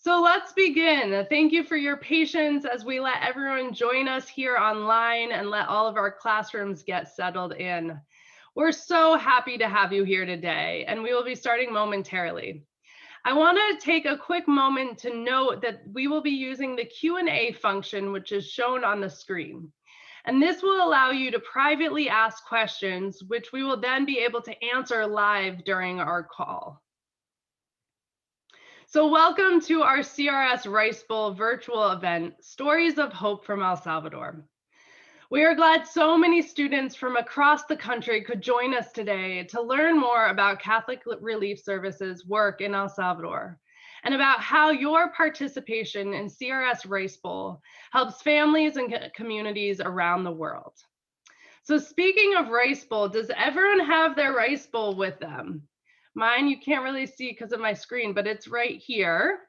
So let's begin. Thank you for your patience as we let everyone join us here online and let all of our classrooms get settled in. We're so happy to have you here today, and we will be starting momentarily. I want to take a quick moment to note that we will be using the Q&A function, which is shown on the screen. And this will allow you to privately ask questions, which we will then be able to answer live during our call. So welcome to our CRS Rice Bowl virtual event, Stories of Hope from El Salvador. We are glad so many students from across the country could join us today to learn more about Catholic Relief Services work in El Salvador and about how your participation in CRS Rice Bowl helps families and communities around the world. So speaking of Rice Bowl, does everyone have their Rice Bowl with them? Mine, you can't really see because of my screen, but it's right here.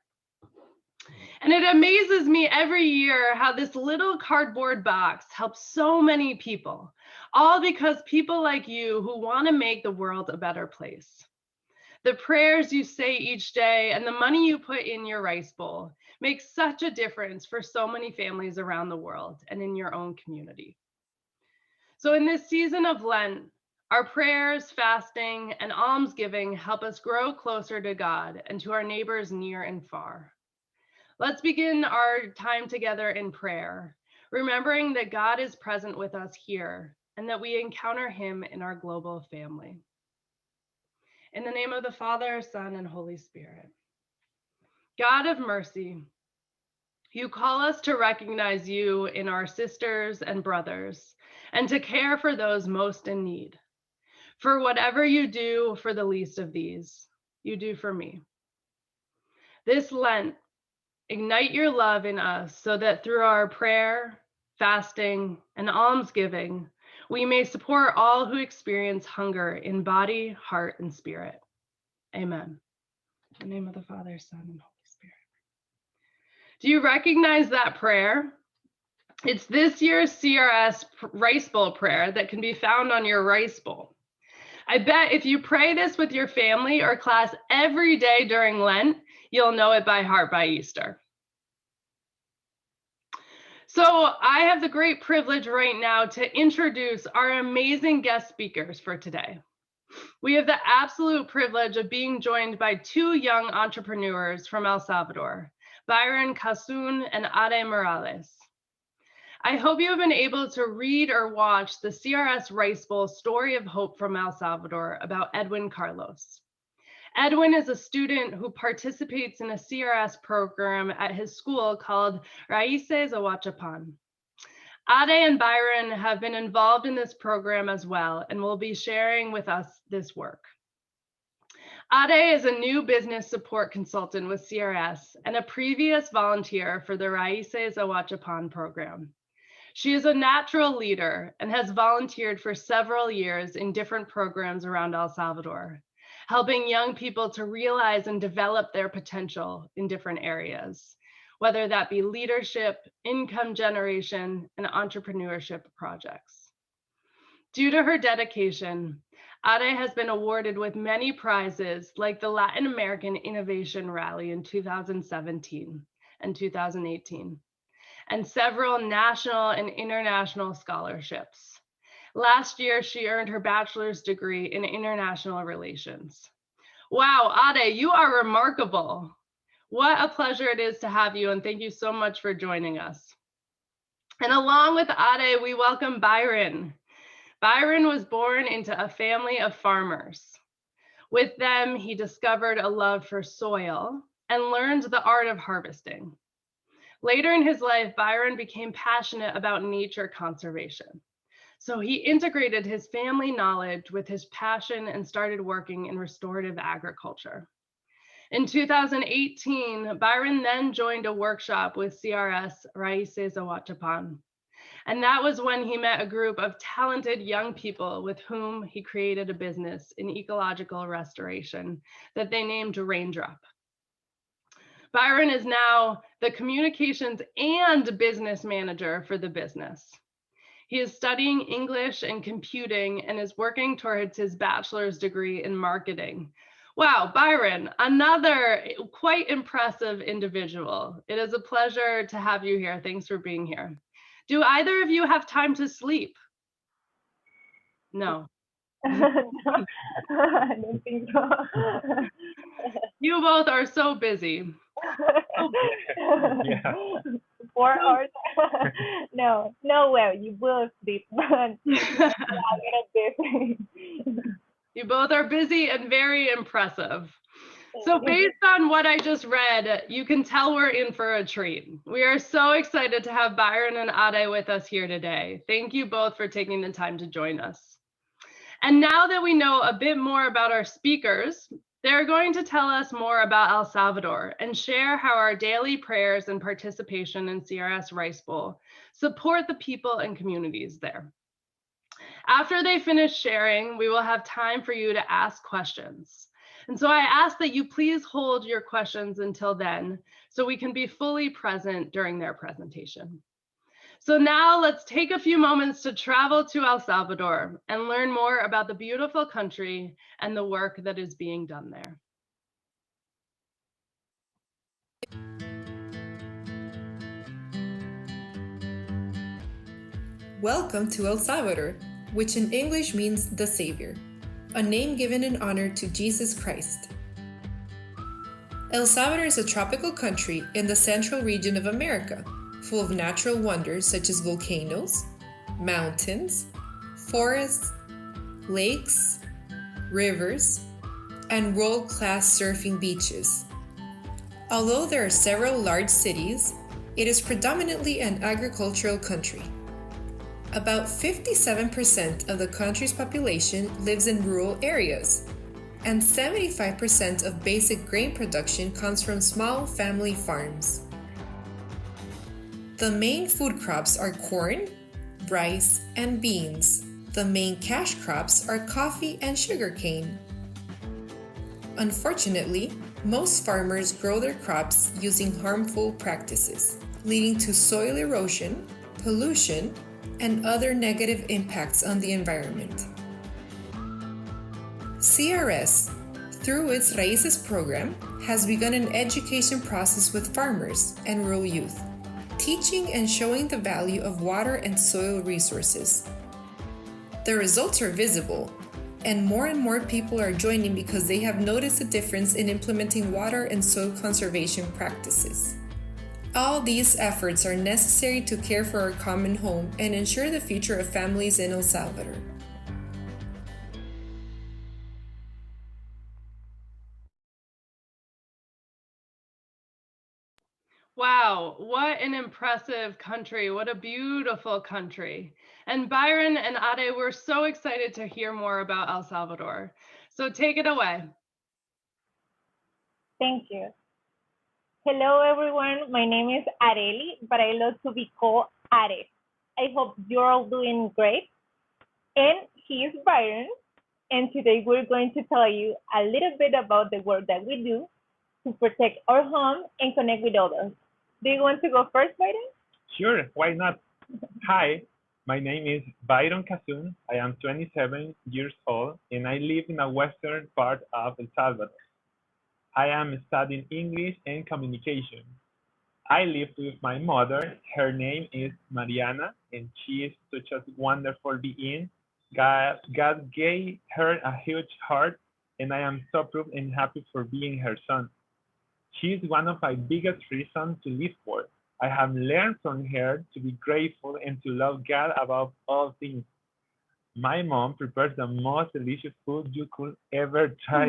And it amazes me every year how this little cardboard box helps so many people, all because people like you who want to make the world a better place. The prayers you say each day and the money you put in your rice bowl makes such a difference for so many families around the world and in your own community. So in this season of Lent, our prayers, fasting, and almsgiving help us grow closer to God and to our neighbors near and far. Let's begin our time together in prayer, remembering that God is present with us here and that we encounter him in our global family. In the name of the Father, Son, and Holy Spirit. God of mercy, you call us to recognize you in our sisters and brothers and to care for those most in need. For whatever you do for the least of these, you do for me. This Lent, ignite your love in us so that through our prayer, fasting, and almsgiving, we may support all who experience hunger in body, heart, and spirit. Amen. In the name of the Father, Son, and Holy Spirit. Do you recognize that prayer? It's this year's CRS Rice Bowl prayer that can be found on your rice bowl. I bet if you pray this with your family or class every day during Lent, you'll know it by heart by Easter. So I have the great privilege right now to introduce our amazing guest speakers for today. We have the absolute privilege of being joined by two young entrepreneurs from El Salvador, Bayron Cazun and Ade Morales. I hope you have been able to read or watch the CRS Rice Bowl Story of Hope from El Salvador about Edwin Carlos. Edwin is a student who participates in a CRS program at his school called Raices Ahuachapan. Ade and Bayron have been involved in this program as well and will be sharing with us this work. Ade is a new business support consultant with CRS and a previous volunteer for the Raices Ahuachapan program. She is a natural leader and has volunteered for several years in different programs around El Salvador, helping young people to realize and develop their potential in different areas, whether that be leadership, income generation, and entrepreneurship projects. Due to her dedication, Ade has been awarded with many prizes like the Latin American Innovation Rally in 2017 and 2018. And several national and international scholarships. Last year, she earned her bachelor's degree in international relations. Wow, Ade, you are remarkable. What a pleasure it is to have you, and thank you so much for joining us. And along with Ade, we welcome Bayron. Bayron was born into a family of farmers. With them, he discovered a love for soil and learned the art of harvesting. Later in his life, Bayron became passionate about nature conservation. So he integrated his family knowledge with his passion and started working in restorative agriculture. In 2018, Bayron then joined a workshop with CRS Raices Ahuachapan. And that was when he met a group of talented young people with whom he created a business in ecological restoration that they named Raindrop. Bayron is now the communications and business manager for the business. He is studying English and computing and is working towards his bachelor's degree in marketing, Wow, Bayron, another quite impressive individual. It is a pleasure to have you here. Thanks for being here. Do either of you have time to sleep? No. No, I don't think so. You both are so busy. Oh, Yeah. 4 hours? No, no, well, you will sleep, but a little bit. you both are busy and very impressive. So based on what I just read, you can tell we're in for a treat. We are so excited to have Bayron and Ade with us here today. Thank you both for taking the time to join us. And now that we know a bit more about our speakers, they're going to tell us more about El Salvador and share how our daily prayers and participation in CRS Rice Bowl support the people and communities there. After they finish sharing, we will have time for you to ask questions. And so I ask that you please hold your questions until then, so we can be fully present during their presentation. So now let's take a few moments to travel to El Salvador and learn more about the beautiful country and the work that is being done there. Welcome to El Salvador, which in English means the Savior, a name given in honor to Jesus Christ. El Salvador is a tropical country in the central region of America, full of natural wonders such as volcanoes, mountains, forests, lakes, rivers, and world-class surfing beaches. Although there are several large cities, it is predominantly an agricultural country. About 57% of the country's population lives in rural areas, and 75% of basic grain production comes from small family farms. The main food crops are corn, rice, and beans. The main cash crops are coffee and sugarcane. Unfortunately, most farmers grow their crops using harmful practices, leading to soil erosion, pollution, and other negative impacts on the environment. CRS, through its Raices program, has begun an education process with farmers and rural youth, teaching and showing the value of water and soil resources. The results are visible, and more people are joining because they have noticed a difference in implementing water and soil conservation practices. All these efforts are necessary to care for our common home and ensure the future of families in El Salvador. Wow, what an impressive country. What a beautiful country. And Bayron and Ade, we're so excited to hear more about El Salvador. So take it away. Thank you. Hello, everyone. My name is Areli, but I love to be called Are. I hope you're all doing great. And he is Byron, and today we're going to tell you a little bit about the work that we do to protect our home and connect with others. Do you want to go first, Byron? Sure, why not? Hi, my name is Bayron Cazun. I am 27 years old and I live in the western part of El Salvador. I am studying English and communication. I live with my mother. Her name is Mariana and she is such a wonderful being. God gave her a huge heart and I am so proud and happy for being her son. She is one of my biggest reasons to live for. I have learned from her to be grateful and to love God above all things. My mom prepares the most delicious food you could ever try.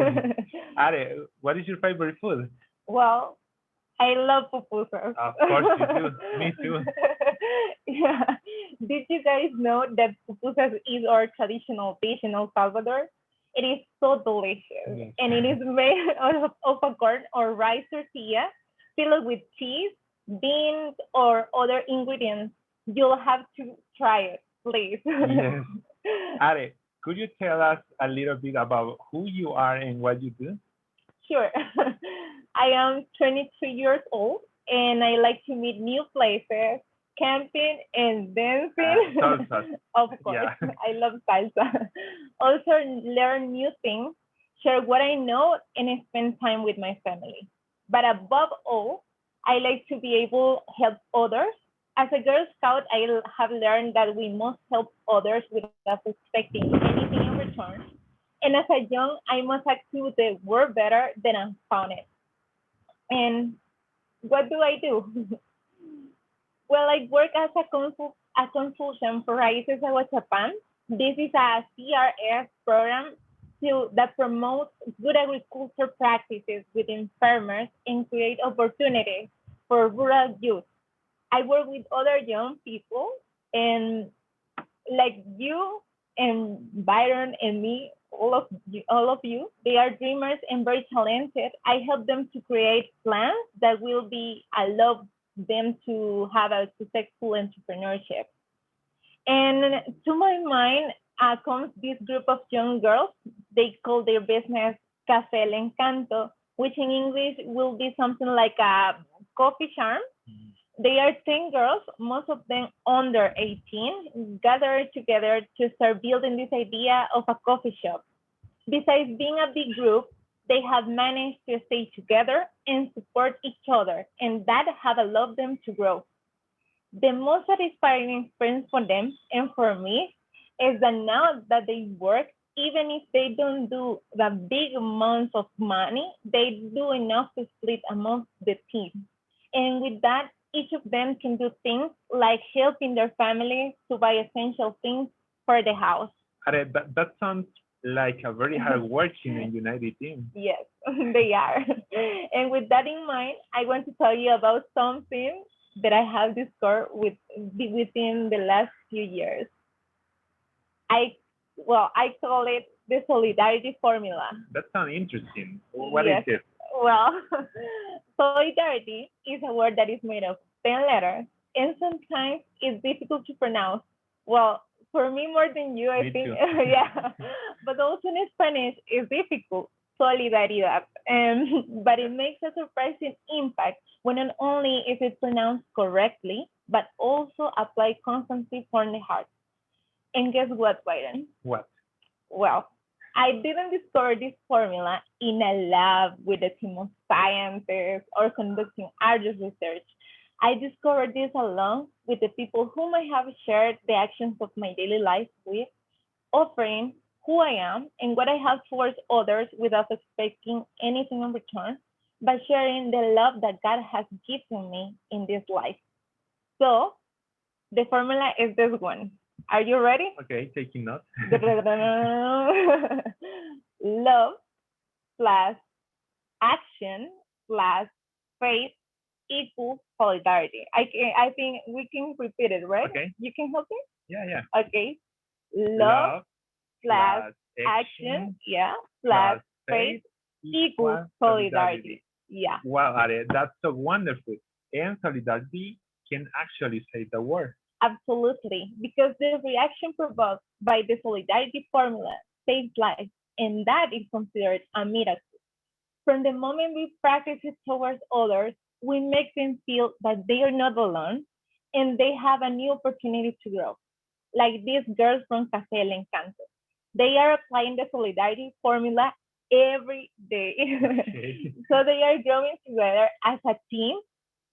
Are, what is your favorite food? Well, I love pupusas. Of course you do. Me too. Yeah. Did you guys know that pupusas is our traditional dish in El Salvador? It is so delicious, Yes. and it is made of a corn or rice tortilla filled with cheese, beans, or other ingredients. You'll have to try it, please. Yes. Are, could you tell us a little bit about who you are and what you do? Sure. I am 23 years old and I like to meet new places, camping and dancing. Salsa. Of course, Yeah. I love salsa. Also learn new things share what I know, and spend time with my family. But above all, I like to be able to help others. As a Girl Scout, have learned that we must help others without expecting anything in return. And as a young, I must act to the world better than I found it. And what do I do? Well, I work as a consultant for Raices Ahuachapan. This is a CRS program that promotes good agriculture practices within farmers and create opportunities for rural youth. I work with other young people, and like you and Byron and me, all of you, they are dreamers and very talented. I help them to create plans that will be allow them to have a successful entrepreneurship. And to my mind comes this group of young girls. They call their business Café El Encanto, which in English will be something like a coffee charm. They are 10 girls, most of them under 18, gathered together to start building this idea of a coffee shop. Besides being a big group, they have managed to stay together and support each other, and that have allowed them to grow. The most satisfying experience for them and for me is that now that they work, even if they don't do the big amounts of money, they do enough to split amongst the team. And with that, each of them can do things like helping their family to buy essential things for the house. That sounds like a very hardworking and united team. Yes, they are. And with that in mind, I want to tell you about something that I have discovered within the last few years. I I call it the solidarity formula. That sounds interesting. What is Yes. it? Well, solidarity is a word that is made of 10 letters, and sometimes it's difficult to pronounce. Well, for me more than you, I Me think, too. yeah. But also in Spanish, it's difficult. Solidaridad. But it makes a surprising impact when not only is it pronounced correctly, but also applied constantly from the heart. And guess what, Byron? What? Well, I didn't discover this formula in a lab with a team of scientists or conducting arduous research. I discovered this along with the people whom I have shared the actions of my daily life with, offering who I am and what I have towards others without expecting anything in return, by sharing the love that God has given me in this life. So the formula is this one. Are you ready? Okay, taking notes. Love plus action plus faith equals solidarity. I think we can repeat it, right? Okay. You can help me? Yeah. Okay. Love plus plus action, yeah, plus plus faith faith equals solidarity. Yeah, Wow, Are, that's so wonderful. And solidarity can actually say the word. absolutely. Because the reaction provoked by the solidarity formula saves lives, and that is considered a miracle. From the moment we practice it towards others, we make them feel that they are not alone and they have a new opportunity to grow. Like these girls from Café El Encanto. They are applying the solidarity formula every day. Okay. So they are growing together as a team,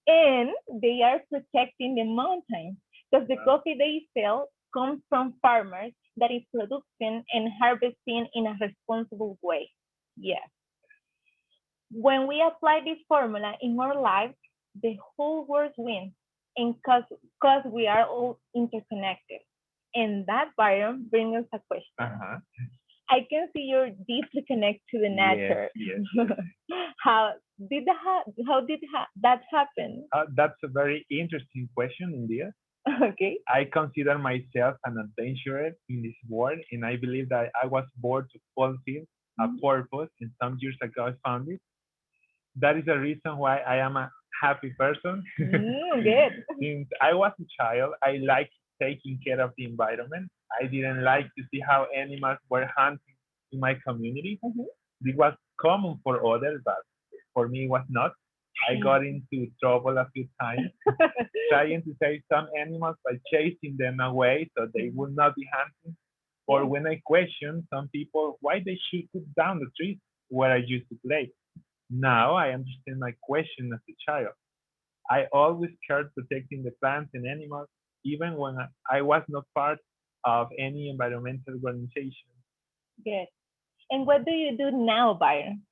and they are protecting the mountains because the Wow. coffee they sell comes from farmers that is producing and harvesting in a responsible way. Yes. When we apply this formula in our lives, the whole world wins, and cause we are all interconnected. And that, Byron, brings us a question. Uh-huh. I can see you're deeply connected to the nature. Yes. how how did that happen? That's a very interesting question, indeed. Okay. I consider myself an adventurer in this world, and I believe that I was born to fulfill a purpose, and some years ago I found it. That is the reason why I am a happy person. Good. Since I was a child, I liked taking care of the environment. I didn't like to see how animals were hunted in my community. Mhm. It was common for others, but for me it was not. I got into trouble a few times trying to save some animals by chasing them away so they would not be hunted. Or when I question some people why they should cut down the trees where I used to play. Now I understand my question as a child. I always cared protecting the plants and animals, even when I was not part of any environmental organization. Good. And what do you do now, Byron?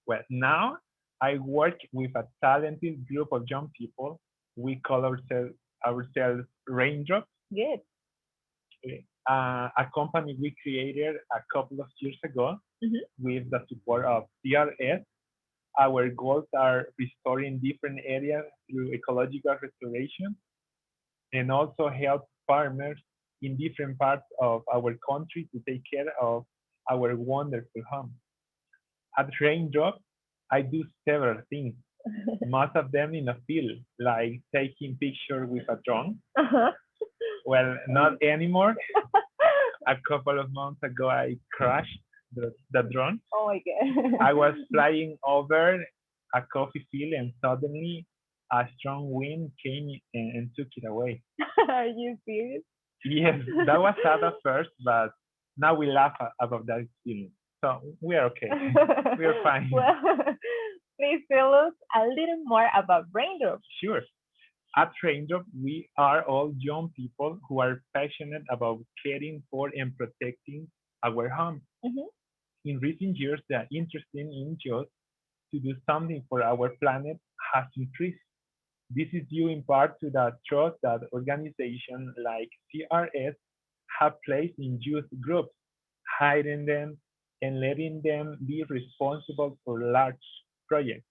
Well, now I work with a talented group of young people. We call ourselves Raindrops, Good. a company we created a couple of years ago Mhm. with the support of CRS. Our goals are restoring different areas through ecological restoration and also help farmers in different parts of our country to take care of our wonderful home. At Raindrop, I do several things, most of them in the field, like taking pictures with a drone. Uh-huh. Well, not anymore. A couple of months ago, I crashed the drone. Oh my I was God. flying over a coffee field and suddenly a strong wind came and took it away. Are you serious? Yes, that was sad at first, but now we laugh about that experience. So we are okay. We are fine. Well, please tell us a little more about raindrops. Sure. At Raindrop, we are all young people who are passionate about caring for and protecting our home. Mhm. In recent years, the interest in NGOs to do something for our planet has increased. This is due in part to the trust that organizations like CRS have placed in youth groups, hiring them and letting them be responsible for large projects.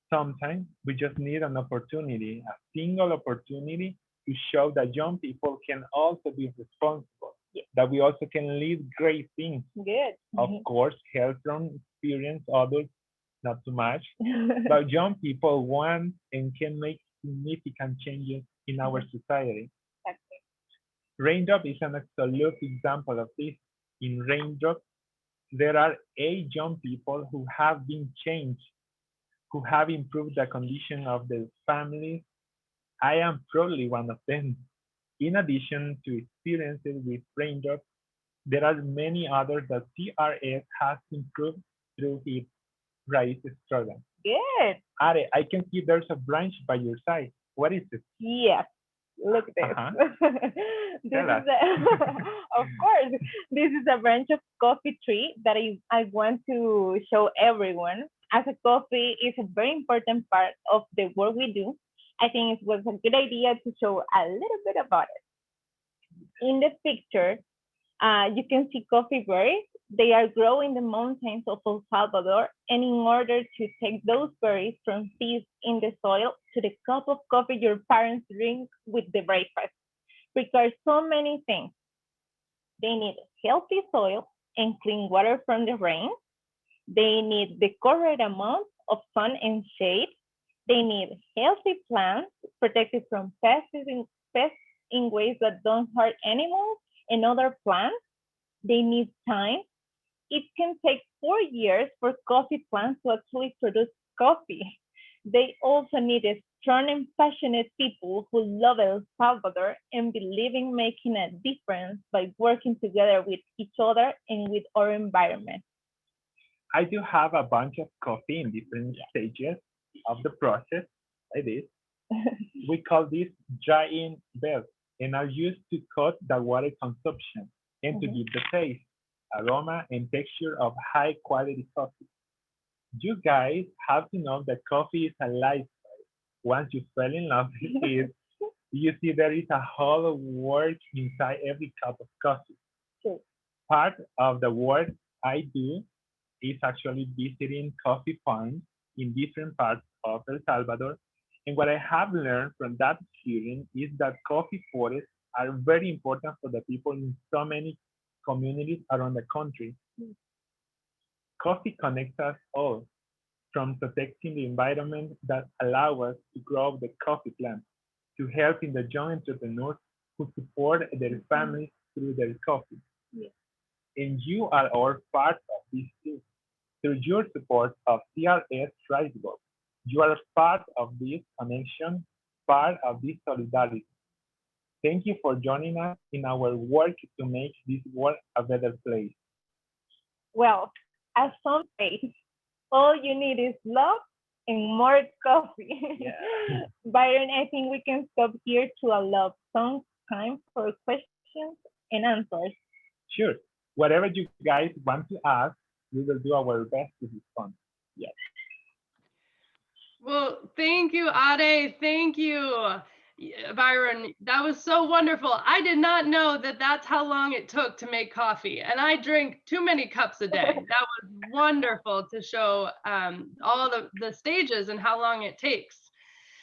Sometimes we just need an opportunity, a single opportunity to show that young people can also be responsible, Yeah. that we also can lead great things. Good. Of course, help from experienced adults, not too much, but young people want and can make significant changes in our society. Exactly. Raindrop is an absolute example of this. In Raindrop, there are 8 young people who have been changed, who have improved the condition of their families. I am proudly one of them. In addition to experiences with Raindrop, there are many others that CRS has improved through its Raices program. Good. Are, I can see there's a branch by your side. What is it? Yes. Look at this. Uh-huh. This Tell is us. of course, this is a branch of coffee tree that I want to show everyone. As a coffee is a very important part of the work we do, I think it was a good idea to show a little bit about it. In the picture, you can see coffee berries. They are growing in the mountains of El Salvador, and in order to take those berries from seeds in the soil to the cup of coffee your parents drink with the breakfast, requires so many things. They need healthy soil and clean water from the rain. They need the correct amount of sun and shade. They need healthy plants protected from pests in ways that don't hurt animals and other plants. They need time. It can take 4 years for coffee plants to actually produce coffee. They also need a strong and passionate people who love El Salvador and believe in making a difference by working together with each other and with our environment. I do have a bunch of coffee in different stages of the process, like this. We call this drying bells and are used to cut the water consumption and to Mhm. give the taste, aroma, and texture of high quality coffee. You guys have to know that coffee is a lifestyle. Once you fall in love with it, you see there is a whole world inside every cup of coffee. True. Part of the work I do is actually visiting coffee farms in different parts of El Salvador. And what I have learned from that experience is that coffee forests are very important for the people in so many communities around the country. Coffee connects us all, from protecting the environment that allow us to grow the coffee plant, to helping the young entrepreneurs who support their families through their coffee. Yeah. And you are all part of this too. Through your support of CRS Risebot, you are part of this connection, part of this solidarity. Thank you for joining us in our work to make this world a better place. Well, as some say, all you need is love and more coffee. Yeah. Byron, I think we can stop here to allow some time for questions and answers. Sure. Whatever you guys want to ask, we will do our best to respond. Yes. Well, thank you, Ade. Thank you, Byron. That was so wonderful. I did not know that that's how long it took to make coffee, and I drink too many cups a day. That was wonderful to show all the stages and how long it takes.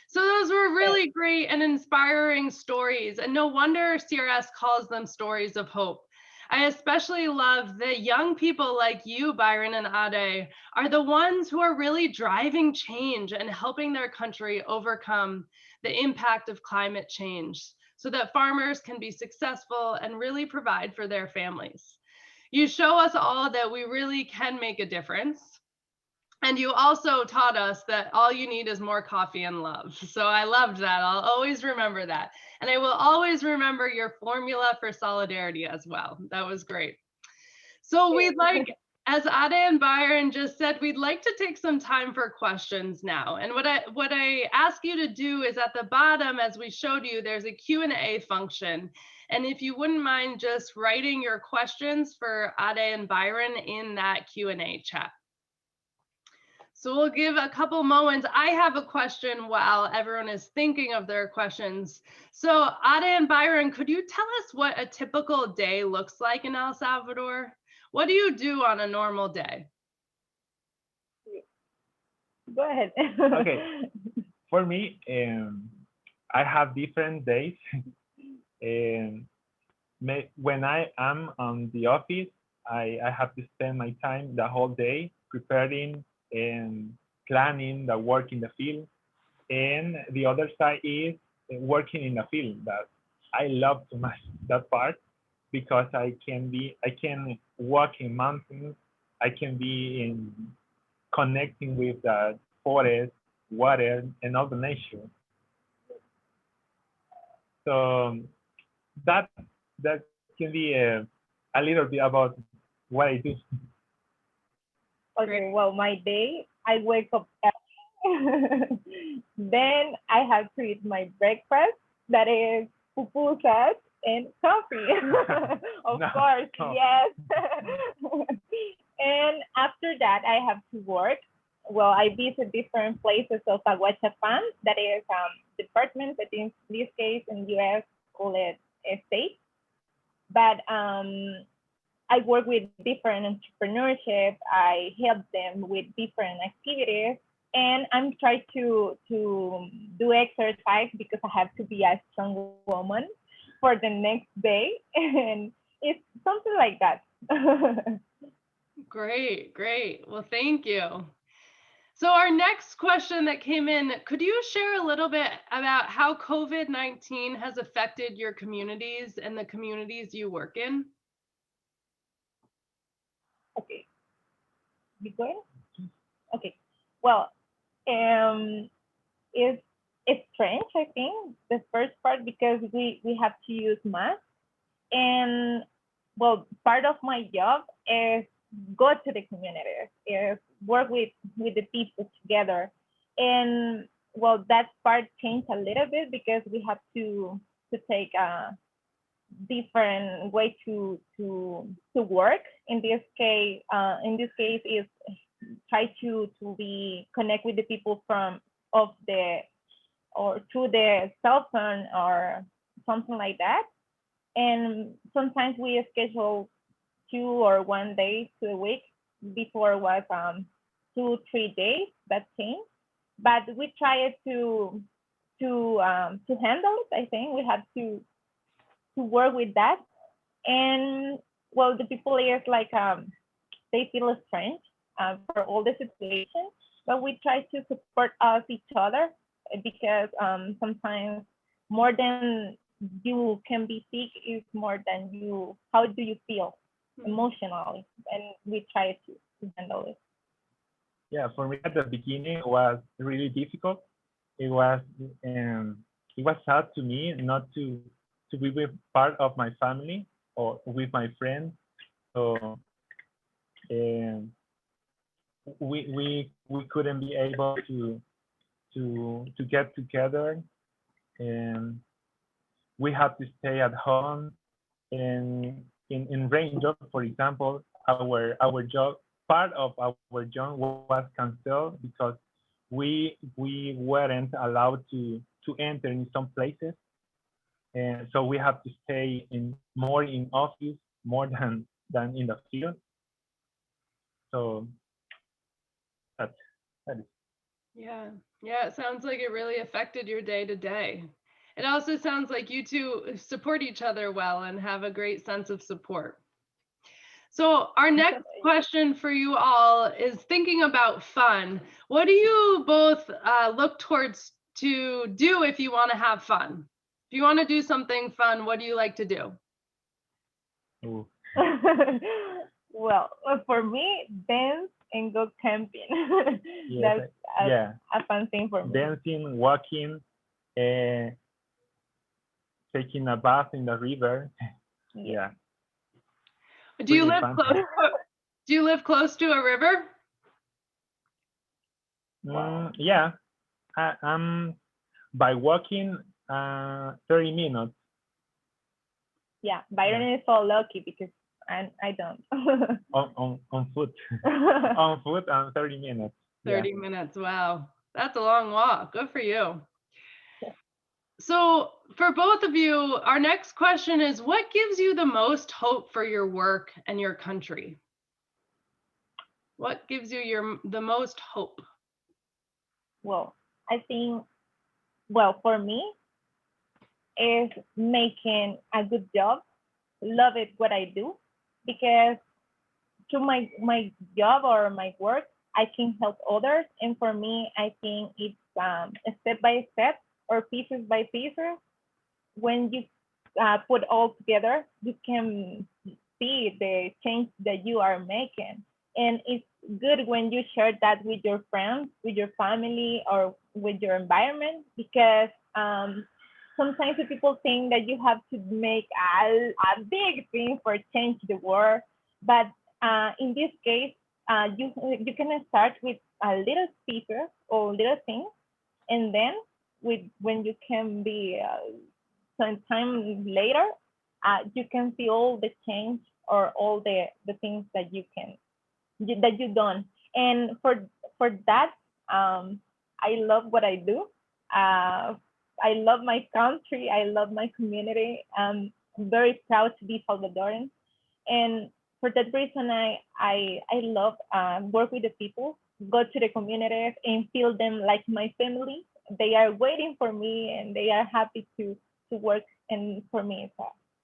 So those were really great and inspiring stories, and no wonder CRS calls them stories of hope. I especially love that young people like you, Byron and Ade, are the ones who are really driving change and helping their country overcome the impact of climate change so that farmers can be successful and really provide for their families. You show us all that we really can make a difference. And you also taught us that all you need is more coffee and love. So I loved that. I'll always remember that. And I will always remember your formula for solidarity as well. That was great. So we'd like, as Ade and Byron just said, we'd like to take some time for questions now. And what I ask you to do is at the bottom, as we showed you, there's a Q&A function. And if you wouldn't mind just writing your questions for Ade and Byron in that Q&A chat. So we'll give a couple moments. I have a question while everyone is thinking of their questions. So Ade and Byron, could you tell us what a typical day looks like in El Salvador? What do you do on a normal day? Go ahead. Okay. For me, I have different days. When I am on the office, I have to spend my time the whole day preparing and planning the work in the field. And the other side is working in the field. That I love too much that part because I can walk in mountains. I can be in connecting with the forest, water, and all the nature. So that can be a little bit about what I do. Okay, well, my day, I wake up early. Then I have to eat my breakfast, that is pupusas and coffee. Of No. course, yes. And after that, I have to work. Well, I visit different places of Ahuachapan, that is department, but in this case in US, call it a state. But I work with different entrepreneurship. I help them with different activities, and I'm trying to do exercise because I have to be a strong woman for the next day, and it's something like that. Great, great. Well, thank you. So our next question that came in, could you share a little bit about how COVID-19 has affected your communities and the communities you work in? Okay, you going? Okay. Well, it's strange, I think, the first part because we have to use masks, and well, part of my job is go to the community, is work with the people together, and well, that part changed a little bit because we have to take a different way to work. In this case, is try to be connect with the people from of the or through the cell phone or something like that. And sometimes we schedule 2 or 1 day to a week. Before was 2 3 days that changed, but we tried to handle it. I think we had to work with that. And well, the people is like they feel strange for all the situation, but we try to support us each other because sometimes more than you can be sick is more than you how do you feel emotionally, and we try to handle it. Yeah, for me at the beginning it was really difficult. It was um, it was hard to me not to to be with part of my family or with my friends. So we couldn't be able to get together, and we had to stay at home. And in Ranger, for example, our job, part of our job was canceled because we weren't allowed to enter in some places, and so we have to stay in more in office more than in the field. So that that is. Yeah. Yeah, it sounds like it really affected your day to day. It also sounds like you two support each other well and have a great sense of support. So our next question for you all is thinking about fun. What do you both look towards to do if you want to have fun? If you want to do something fun, what do you like to do? Ooh. Well, for me, dance and go camping. Yes, That's yeah, a fun thing for me. dancing, walking, uh, taking a bath in the river. Yeah, Do you really live fun. close? Do you live close to a river? Yeah, I'm by walking 30 minutes. Yeah, Byron is so lucky because I don't. On foot. On foot and 30 minutes. 30 minutes. Wow. That's a long walk. Good for you. So, for both of you, our next question is what gives you the most hope for your work and your country? What gives you the most hope? Well, I think, well, for me, is making a good job, love it what I do, because through my job or my work, I can help others. And for me, I think it's step by step or pieces by pieces. When you put all together, you can see the change that you are making. And it's good when you share that with your friends, with your family, or with your environment, because sometimes the people think that you have to make a big thing for change the world. But in this case, you can start with a little pieces or little things, and then when you can be some time later, you can see all the change or all the things that that you done. And for that, I love what I do. I love my country. I love my community. I'm very proud to be Salvadoran, and for that reason, I love work with the people, go to the communities, and feel them like my family. They are waiting for me, and they are happy to work. And for me, it's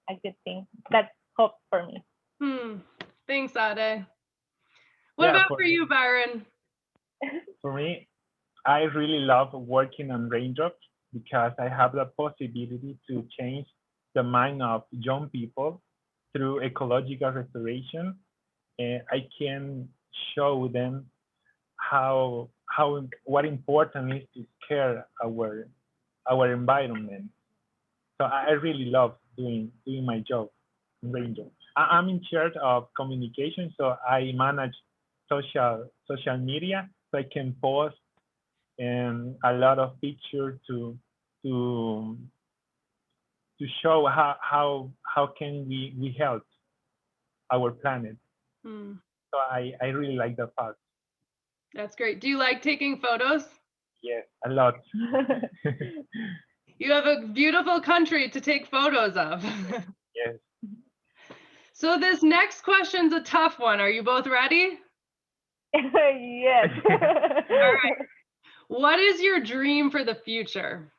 a good thing. That's hope for me. Thanks, Ade. What about for you, Byron? For me, I really love working on raindrops because I have the possibility to change the mind of young people through ecological restoration. And I can show them what important is to care our environment. So I really love doing my job in Ranger. I'm in charge of communication, so I manage social media, so I can post and a lot of pictures to show how can we help our planet. So I really like that part. That's great. Do you like taking photos? Yes, a lot. You have a beautiful country to take photos of. Yes. So this next question's a tough one. Are you both ready? Yes. All right. What is your dream for the future?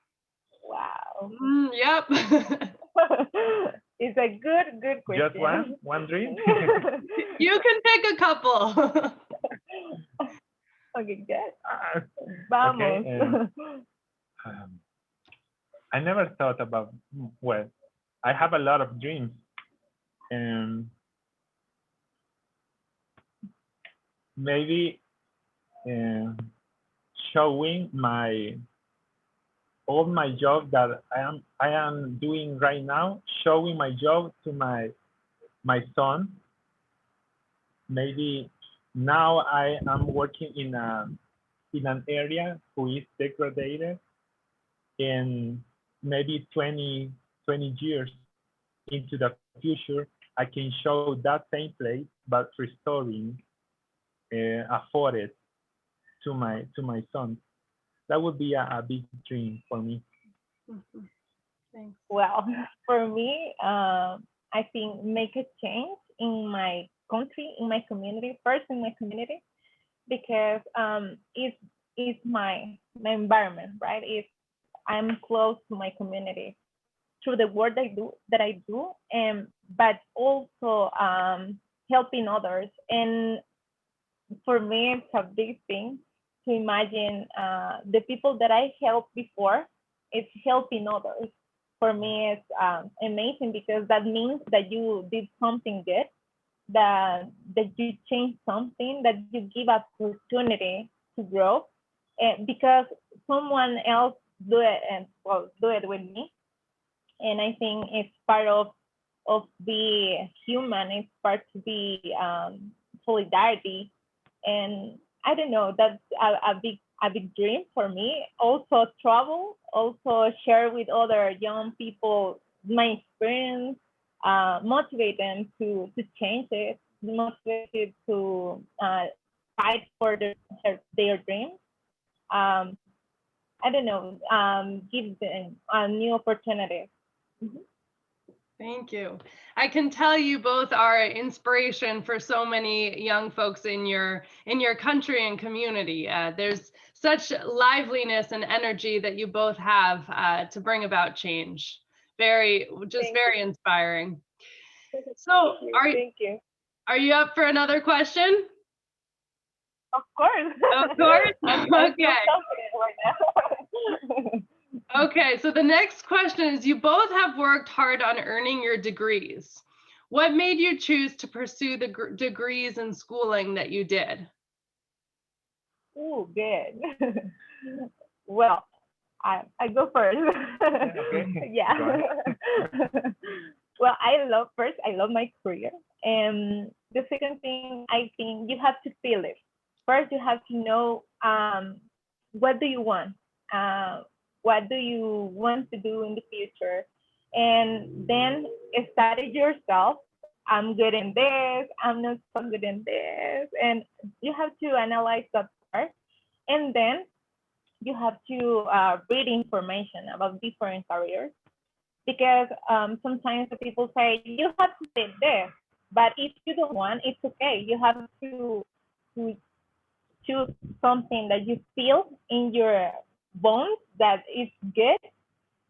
Wow. Yep. It's a good question. Just one dream? You can pick a couple. Okay, good. Vamos. Okay, I never thought about, well, I have a lot of dreams. Maybe showing my all my job that I am doing right now, showing my job to my son. Maybe now I am working in an area who is degraded, and maybe 20 years into the future, I can show that same place, but restoring a forest to my son. That would be a big dream for me. Mhm. Thanks. Well, for me, I think make a change in my country, in my community, first in my community, because it's my environment, right? It's I'm close to my community through the work I do, and but also helping others. And for me, it's a big thing to imagine the people that I helped before. It's helping others. For me, it's amazing because that means that you did something good, that you changed something, that you give opportunity to grow, and because someone else do it and well do it with me. And I think it's part of the human. It's part to be solidarity, and I don't know. That's a big dream for me. Also travel, also share with other young people my experience, motivate them to change it, motivate to fight for their dreams. Um, I don't know. Give them a new opportunity. Mhm. Thank you. I can tell you both are inspiration for so many young folks in your country and community. There's such liveliness and energy that you both have to bring about change. Thank Very inspiring. you. So Thank you. are you up for another question? Of course. Of course. I'm so Okay. confident right now. Okay, so the next question is, you both have worked hard on earning your degrees. What made you choose to pursue the degrees and schooling that you did? Ooh, good. Well, I go first. Okay. Yeah. Go ahead. Well, I love my career. And the second thing, I think you have to feel it. First, you have to know what do you want? Uh, what do you want to do in the future? And then study yourself. I'm good in this. I'm not so good in this. And you have to analyze that part. And then you have to read information about different careers because sometimes the people say you have to sit there, but if you don't want, it's okay. You have to choose something that you feel in your bones that is good.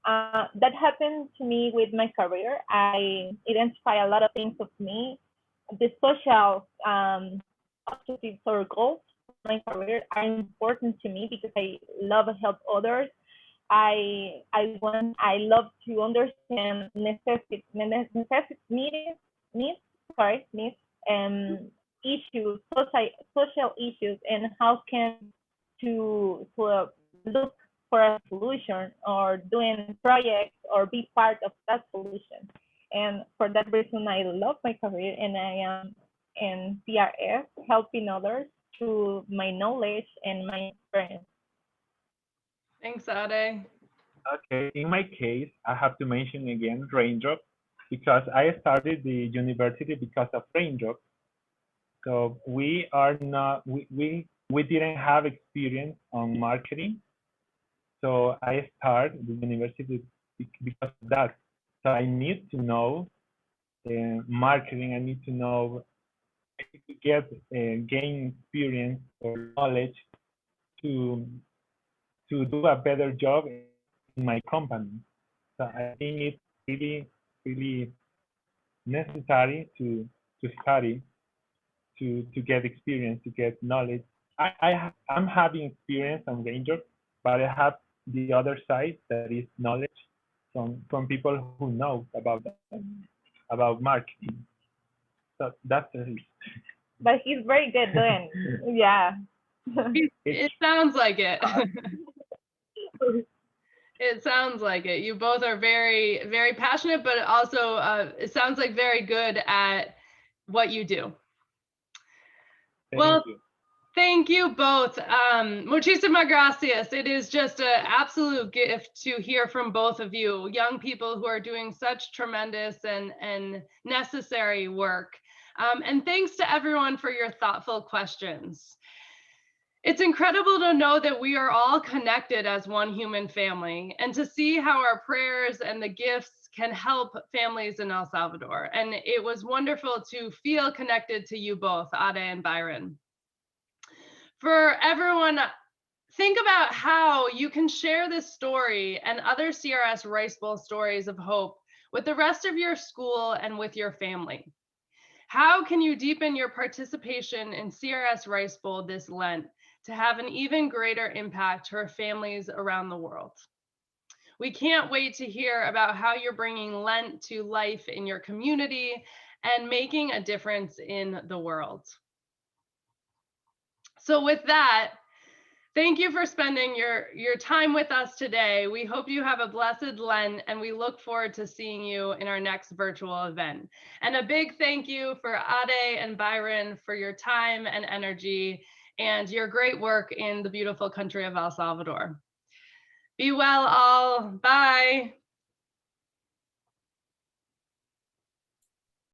That happened to me with my career. I identify a lot of things of me. The social objectives or goals of my career are important to me because I love to help others. I love to understand needs, sorry, needs, issues, social issues, and how can to look for a solution or doing projects or be part of that solution. And for that reason, I love my career and I am in CRS helping others through my knowledge and my experience. Thanks, Ade. Okay, in my case, I have to mention again raindrop because I started the university because of raindrop. So we are not we didn't have experience on marketing. So I started the university because of that. So I need to know marketing. I need to know I need to get gain experience or knowledge to do a better job in my company. So I think it's really necessary to study to get experience, to get knowledge. I'm having experience on Ranger, but I have the other side that is knowledge from people who know about marketing. So that's the reason. But he's very good doing. Yeah. It sounds like it. It sounds like it. You both are very, very passionate, but also it sounds like very good at what you do. Thank you. Thank you both. Muchísimas gracias. It is just an absolute gift to hear from both of you, young people who are doing such tremendous and necessary work. And thanks to everyone for your thoughtful questions. It's incredible to know that we are all connected as one human family and to see how our prayers and the gifts can help families in El Salvador. And it was wonderful to feel connected to you both, Ade and Bayron. For everyone, think about how you can share this story and other CRS Rice Bowl stories of hope with the rest of your school and with your family. How can you deepen your participation in CRS Rice Bowl this Lent to have an even greater impact for families around the world? We can't wait to hear about how you're bringing Lent to life in your community and making a difference in the world. So with that, thank you for spending your time with us today. We hope you have a blessed Lent, and we look forward to seeing you in our next virtual event. And a big thank you for Ade and Bayron for your time and energy and your great work in the beautiful country of El Salvador. Be well all. Bye.